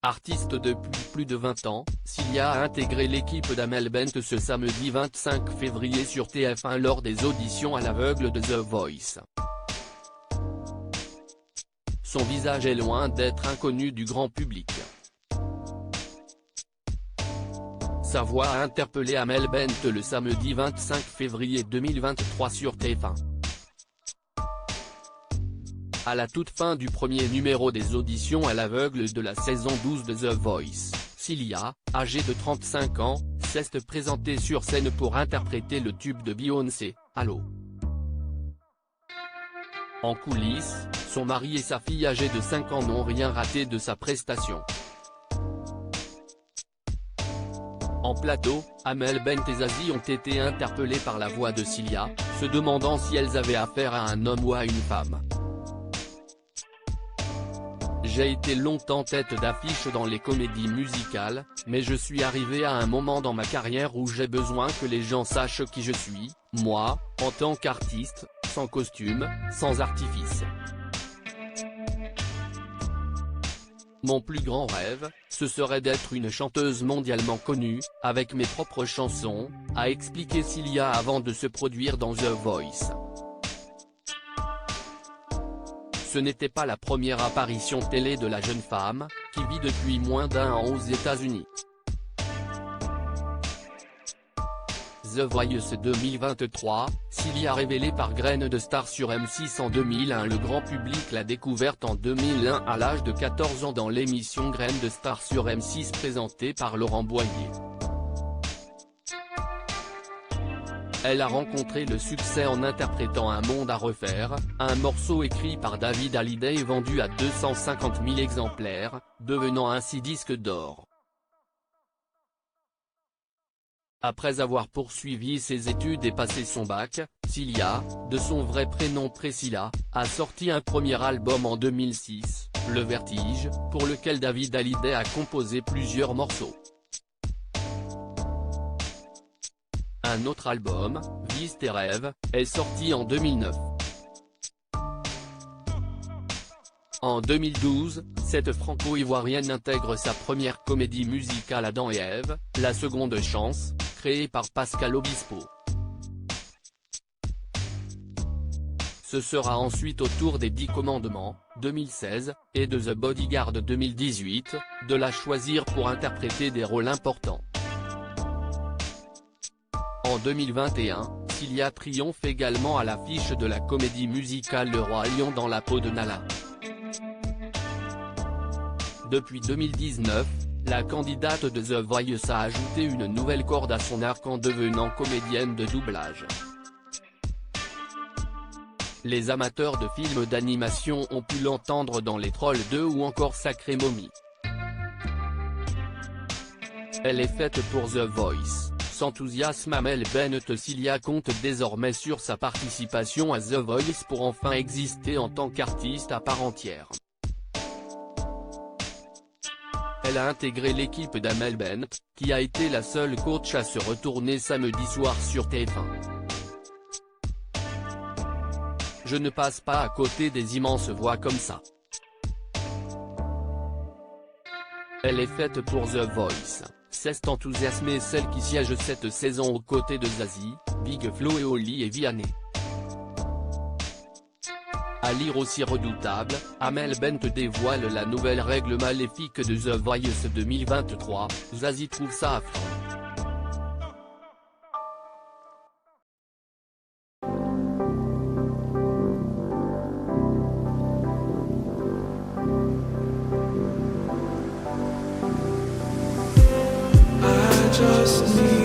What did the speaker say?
Artiste depuis plus de 20 ans, Cilia a intégré l'équipe d'Amel Bent ce samedi 25 février sur TF1 lors des auditions à l'aveugle de The Voice. Son visage est loin d'être inconnu du grand public. Sa voix a interpellé Amel Bent le samedi 25 février 2023 sur TF1. À la toute fin du premier numéro des auditions à l'aveugle de la saison 12 de The Voice, Cilia, âgée de 35 ans, s'est présentée sur scène pour interpréter le tube de Beyoncé, Allo. En coulisses, son mari et sa fille âgée de 5 ans n'ont rien raté de sa prestation. En plateau, Amel Bent et Zazie ont été interpellées par la voix de Cilia, se demandant si elles avaient affaire à un homme ou à une femme. J'ai été longtemps tête d'affiche dans les comédies musicales, mais je suis arrivé à un moment dans ma carrière où j'ai besoin que les gens sachent qui je suis, moi, en tant qu'artiste, sans costume, sans artifice. Mon plus grand rêve, ce serait d'être une chanteuse mondialement connue, avec mes propres chansons, a expliqué Cilia avant de se produire dans The Voice. Ce n'était pas la première apparition télé de la jeune femme, qui vit depuis moins d'un an aux États-Unis. The Voice 2023, Cilia révélée par Graines de Star sur M6 en 2001. Le grand public l'a découverte en 2001 à l'âge de 14 ans dans l'émission Graines de Star sur M6 présentée par Laurent Boyer. Elle a rencontré le succès en interprétant Un monde à refaire, un morceau écrit par David Hallyday et vendu à 250 000 exemplaires, devenant ainsi disque d'or. Après avoir poursuivi ses études et passé son bac, Cilia, de son vrai prénom Priscilla, a sorti un premier album en 2006, Le Vertige, pour lequel David Hallyday a composé plusieurs morceaux. Un autre album, Vise tes rêves, est sorti en 2009. En 2012, cette franco-ivoirienne intègre sa première comédie musicale Adam et Ève, La seconde chance, créée par Pascal Obispo. Ce sera ensuite au tour des 10 commandements, 2016, et de The Bodyguard 2018, de la choisir pour interpréter des rôles importants. En 2021, Cilia triomphe également à l'affiche de la comédie musicale Le Roi Lion dans la peau de Nala. Depuis 2019, la candidate de The Voice a ajouté une nouvelle corde à son arc en devenant comédienne de doublage. Les amateurs de films d'animation ont pu l'entendre dans Les Trolls 2 ou encore Sacrée Momie. Elle est faite pour The Voice. S'enthousiasme Amel Bent. Cilia compte désormais sur sa participation à The Voice pour enfin exister en tant qu'artiste à part entière. Elle a intégré l'équipe d'Amel Bent, qui a été la seule coach à se retourner samedi soir sur TF1. Je ne passe pas à côté des immenses voix comme ça. Elle est faite pour The Voice. S'est enthousiasmée celle qui siège cette saison aux côtés de Zazie, Big Flo et Oli et Vianney. À lire aussi redoutable, Amel Bent dévoile la nouvelle règle maléfique de The Voice 2023, Zazie trouve ça affreux. Just need